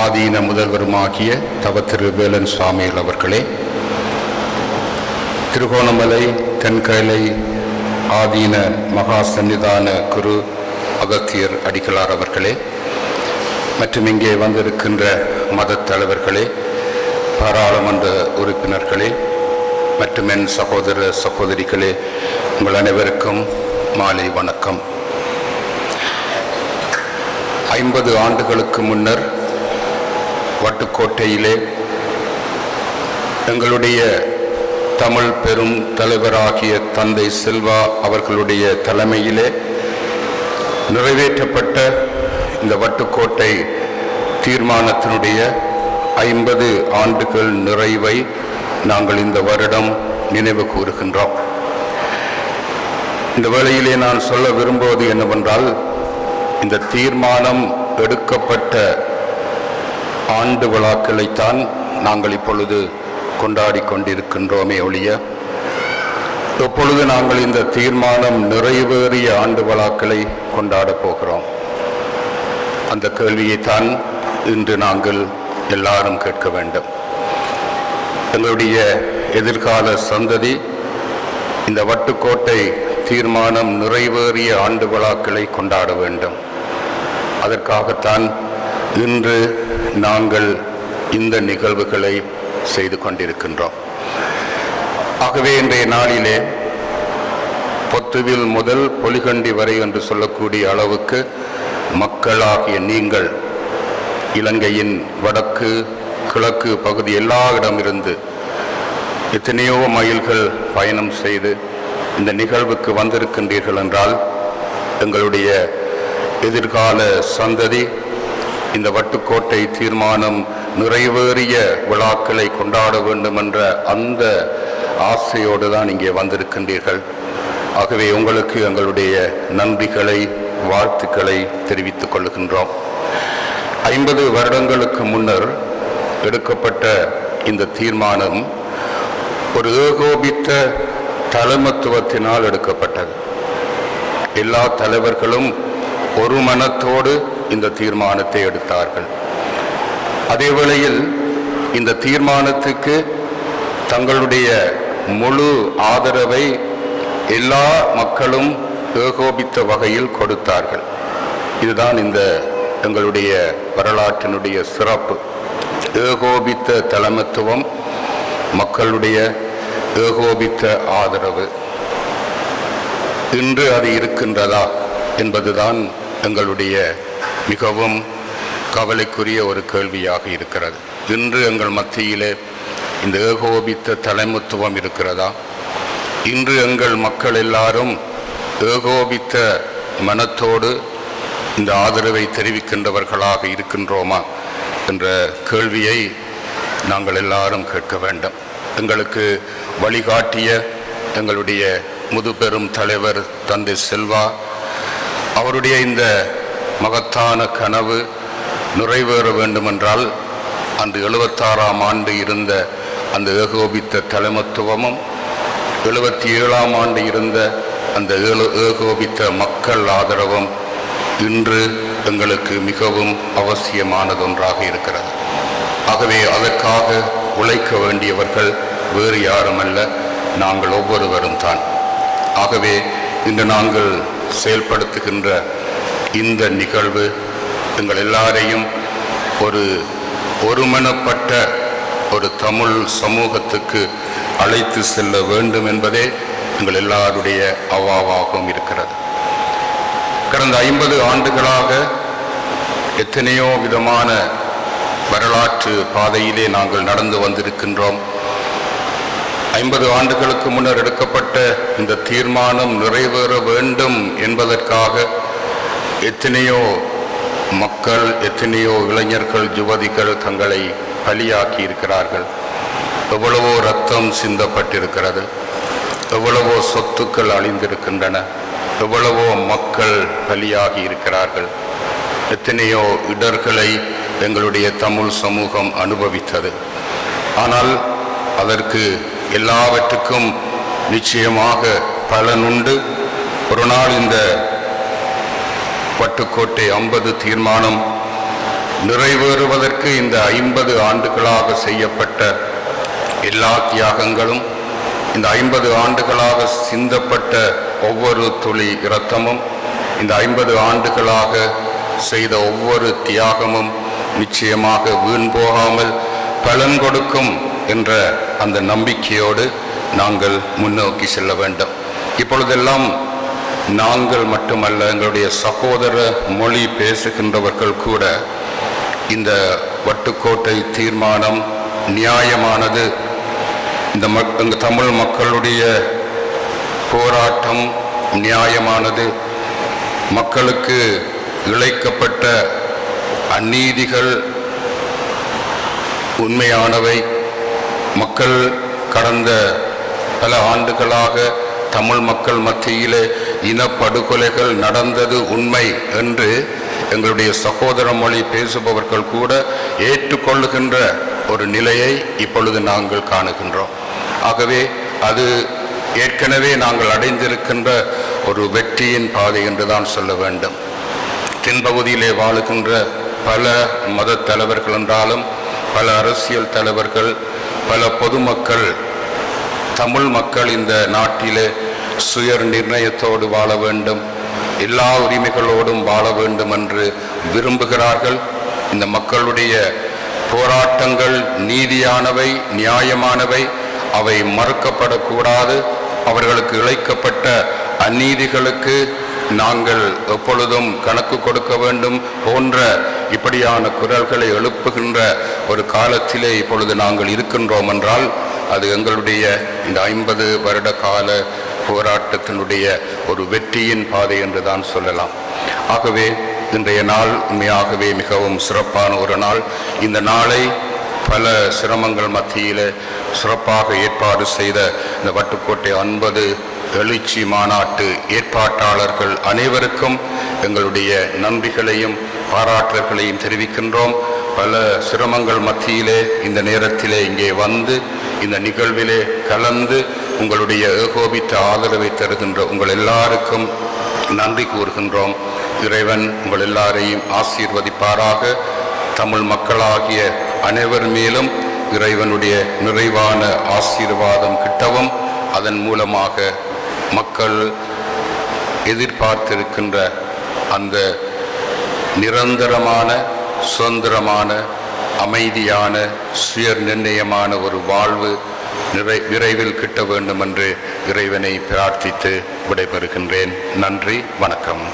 ஆதீன முதல்வருமாகிய தவ திரு வேலன் சுவாமிகள் அவர்களே, திருகோணமலை தென்கலை ஆதீன மகா சன்னிதான குரு அகத்தியர் அடிகளார் அவர்களே, மற்றும் இங்கே வந்திருக்கின்ற மத தலைவர்களே, பாராளுமன்ற உறுப்பினர்களே மற்றும் என் சகோதர சகோதரிகளே, உங்கள் அனைவருக்கும் மாலை வணக்கம். 50 ஆண்டுகளுக்கு முன்னர் வட்டுக்கோட்டையிலே எங்களுடைய தமிழ் பெரும் தலைவராகிய தந்தை செல்வா அவர்களுடைய தலைமையிலே நிறைவேற்றப்பட்ட இந்த வட்டுக்கோட்டை தீர்மானத்தினுடைய 50 ஆண்டுகள் நிறைவை நாங்கள் இந்த வருடம் நினைவு கூறுகின்றோம். இந்த வேளையிலே நான் சொல்ல விரும்புவது என்னவென்றால், இந்த தீர்மானம் எடுக்கப்பட்ட ஆண்டு விழாக்களைத்தான் நாங்கள் இப்பொழுது கொண்டாடி கொண்டிருக்கின்றோமே ஒழிய, எப்பொழுது நாங்கள் இந்த தீர்மானம் நிறைவேறிய ஆண்டு விழாக்களை கொண்டாடப் போகிறோம்? அந்த கேள்வியைத்தான் இன்று நாங்கள் எல்லாரும் கேட்க வேண்டும். எங்களுடைய எதிர்கால சந்ததி இந்த வட்டுக்கோட்டை தீர்மானம் நிறைவேறிய ஆண்டு விழாக்களை கொண்டாட வேண்டும். அதற்காகத்தான் இன்று நாங்கள் இந்த நிகழ்வுகளை செய்து கொண்டிருக்கின்றோம். ஆகவே இன்றைய நாளிலே பொத்துவில் முதல் பொலிகண்டி வரை என்று சொல்லக்கூடிய அளவுக்கு மக்களாகிய நீங்கள் இலங்கையின் வடக்கு கிழக்கு பகுதி எல்லா இடமிருந்து எத்தனையோ மைல்கள் பயணம் செய்து இந்த நிகழ்வுக்கு வந்திருக்கின்றீர்கள் என்றால், எங்களுடைய எதிர்கால சந்ததி இந்த வட்டுக்கோட்டை தீர்மானம் நிறைவேறிய விழாக்களை கொண்டாட வேண்டும் என்ற அந்த ஆசையோடு தான் இங்கே வந்திருக்கின்றீர்கள். ஆகவே உங்களுக்கு எங்களுடைய நன்றிகளை வாழ்த்துக்களை தெரிவித்துக் கொள்கின்றோம். 50 வருடங்களுக்கு முன்னர் எடுக்கப்பட்ட இந்த தீர்மானம் ஒரு ஏகோபித்த தலைமைத்துவத்தினால் எடுக்கப்பட்டது. எல்லா தலைவர்களும் ஒரு மனத்தோடு இந்த தீர்மானத்தை எடுத்தார்கள். அதே வேளையில் இந்த தீர்மானத்துக்கு தங்களுடைய முழு ஆதரவை எல்லா மக்களும் ஏகோபித்த வகையில் கொடுத்தார்கள். இதுதான் இந்த எங்களுடைய வரலாற்றினுடைய சிறப்பு. ஏகோபித்த தலைமைத்துவம், மக்களுடைய ஏகோபித்த ஆதரவு. இன்று அது இருக்கின்றதா என்பதுதான் எங்களுடைய மிகவும் கவலைக்குரிய ஒரு கேள்வியாக இருக்கிறது. இன்று எங்கள் மத்தியிலே இந்த ஏகோபித்த தலைமைத்துவம் இருக்கிறதா? இன்று எங்கள் மக்கள் எல்லாரும் ஏகோபித்த மனத்தோடு இந்த ஆதரவை தெரிவிக்கின்றவர்களாக இருக்கின்றோமா என்ற கேள்வியை நாங்கள் எல்லாரும் கேட்க வேண்டும். எங்களுக்கு வழிகாட்டிய எங்களுடைய முதுபெரும் தலைவர் தந்தை செல்வா அவருடைய இந்த மகத்தான கனவு நிறைவேற வேண்டுமென்றால், அந்த 76ஆம் ஆண்டு இருந்த அந்த ஏகோபித்த தலைமைத்துவமும் 77ஆம் ஆண்டு இருந்த அந்த ஏகோபித்த மக்கள் ஆதரவும் இன்று எங்களுக்கு மிகவும் அவசியமானதொன்றாக இருக்கிறது. ஆகவே அதற்காக உழைக்க வேண்டியவர்கள் வேறு யாருமல்ல, நாங்கள் ஒவ்வொருவரும் தான். ஆகவே இன்று நாங்கள் செயல்படுத்துகின்ற இந்த நிகழ்வு எங்கள் எல்லாரையும் ஒருமனப்பட்ட ஒரு தமிழ் சமூகத்துக்கு அழைத்து செல்ல வேண்டும் என்பதே எங்கள் எல்லாருடைய அவாவாகவும் இருக்கிறது. கடந்த 50 ஆண்டுகளாக எத்தனையோ விதமான வரலாற்று பாதையிலே நாங்கள் நடந்து வந்திருக்கின்றோம். 50 ஆண்டுகளுக்கு முன்னர் எடுக்கப்பட்ட இந்த தீர்மானம் நிறைவேற வேண்டும் என்பதற்காக எத்தனையோ மக்கள், எத்தனையோ இளைஞர்கள், யுவதிகள் தங்களை பலியாக்கி இருக்கிறார்கள். எவ்வளவோ இரத்தம் சிந்தப்பட்டிருக்கிறது, எவ்வளவோ சொத்துக்கள் அழிந்திருக்கின்றன, எவ்வளவோ மக்கள் பலியாகி இருக்கிறார்கள். எத்தனையோ இடர்களை எங்களுடைய தமிழ் சமூகம் அனுபவித்தது. ஆனால் அதற்கு எல்லாவற்றுக்கும் நிச்சயமாக பலனுண்டு. ஒரு நாள் இந்த வட்டுக்கோட்டை 50 தீர்மானம் நிறைவேறுவதற்கு இந்த 50 ஆண்டுகளாக செய்யப்பட்ட எல்லா தியாகங்களும், இந்த 50 ஆண்டுகளாக சிந்தப்பட்ட ஒவ்வொரு துளி இரத்தமும், இந்த 50 ஆண்டுகளாக செய்த ஒவ்வொரு தியாகமும் நிச்சயமாக வீண் போகாமல் பலன் கொடுக்கும் என்ற அந்த நம்பிக்கையோடு நாங்கள் முன்னோக்கி செல்ல வேண்டும். இப்பொழுதெல்லாம் நாங்கள் மட்டுமல்ல, எங்களுடைய சகோதர மொழி பேசுகின்றவர்கள் கூட இந்த வட்டுக்கோட்டை தீர்மானம் நியாயமானது, இந்த தமிழ் மக்களுடைய போராட்டம் நியாயமானது, மக்களுக்கு இழைக்கப்பட்ட அநீதிகள் உண்மையானவை, மக்கள் கடந்த பல ஆண்டுகளாக தமிழ் மக்கள் மத்தியிலே இனப்படுகொலைகள் நடந்தது உண்மை என்று எங்களுடைய சகோதர மொழி பேசுபவர்கள் கூட ஏற்றுக்கொள்ளுகின்ற ஒரு நிலையை இப்பொழுது நாங்கள் காணுகின்றோம். ஆகவே அது ஏற்கனவே நாங்கள் அடைந்திருக்கின்ற ஒரு வெற்றியின் பாதை என்று தான் சொல்ல வேண்டும். தென்பகுதியிலே வாழுகின்ற பல மத தலைவர்கள் என்றாலும், பல அரசியல் தலைவர்கள், பல பொதுமக்கள், தமிழ் மக்கள் இந்த நாட்டிலே சுய நிர்ணயத்தோடு வாழ வேண்டும், எல்லா உரிமைகளோடும் வாழ வேண்டும் என்று விரும்புகிறார்கள். இந்த மக்களுடைய போராட்டங்கள் நீதியானவை, நியாயமானவை, அவை மறுக்கப்படக்கூடாது. அவர்களுக்கு இழைக்கப்பட்ட அநீதிகளுக்கு நாங்கள் எப்பொழுதும் கணக்கு கொடுக்க வேண்டும் போன்ற இப்படியான குரல்களை எழுப்புகின்ற ஒரு காலத்திலே இப்பொழுது நாங்கள் இருக்கின்றோம் என்றால் அது எங்களுடைய இந்த 50 வருட கால போராட்டத்தினுடைய ஒரு வெற்றியின் பாதை என்று தான் சொல்லலாம். ஆகவே இன்றைய நாள் உண்மையாகவே மிகவும் சிறப்பான ஒரு நாள். இந்த நாளை பல சிரமங்கள் மத்தியில் சிறப்பாக ஏற்பாடு செய்த இந்த வட்டுக்கோட்டை 50 எழுச்சி மாநாட்டு ஏற்பாட்டாளர்கள் அனைவருக்கும் எங்களுடைய நன்றிகளையும் பாராட்டுதல்களையும் தெரிவிக்கின்றோம். பல சிரமங்கள் மத்தியிலே இந்த நேரத்திலே இங்கே வந்து இந்த நிகழ்விலே கலந்து உங்களுடைய ஏகோபித்த ஆதரவை தருகின்ற உங்கள் எல்லாருக்கும் நன்றி கூறுகின்றோம். இறைவன் உங்கள் எல்லாரையும் ஆசீர்வதிப்பாராக. தமிழ் மக்களாகிய அனைவர் மேலும் இறைவனுடைய நிறைவான ஆசீர்வாதம் கிட்டவும், அதன் மூலமாக மக்கள் எதிர்பார்த்திருக்கின்ற அந்த நிரந்தரமான, சுதந்திரமான, அமைதியான, சுய நிர்ணயமான ஒரு வாழ்வு விரைவில் கிட்ட வேண்டும் என்று இறைவனை பிரார்த்தித்து விடைபெறுகின்றேன். நன்றி, வணக்கம்.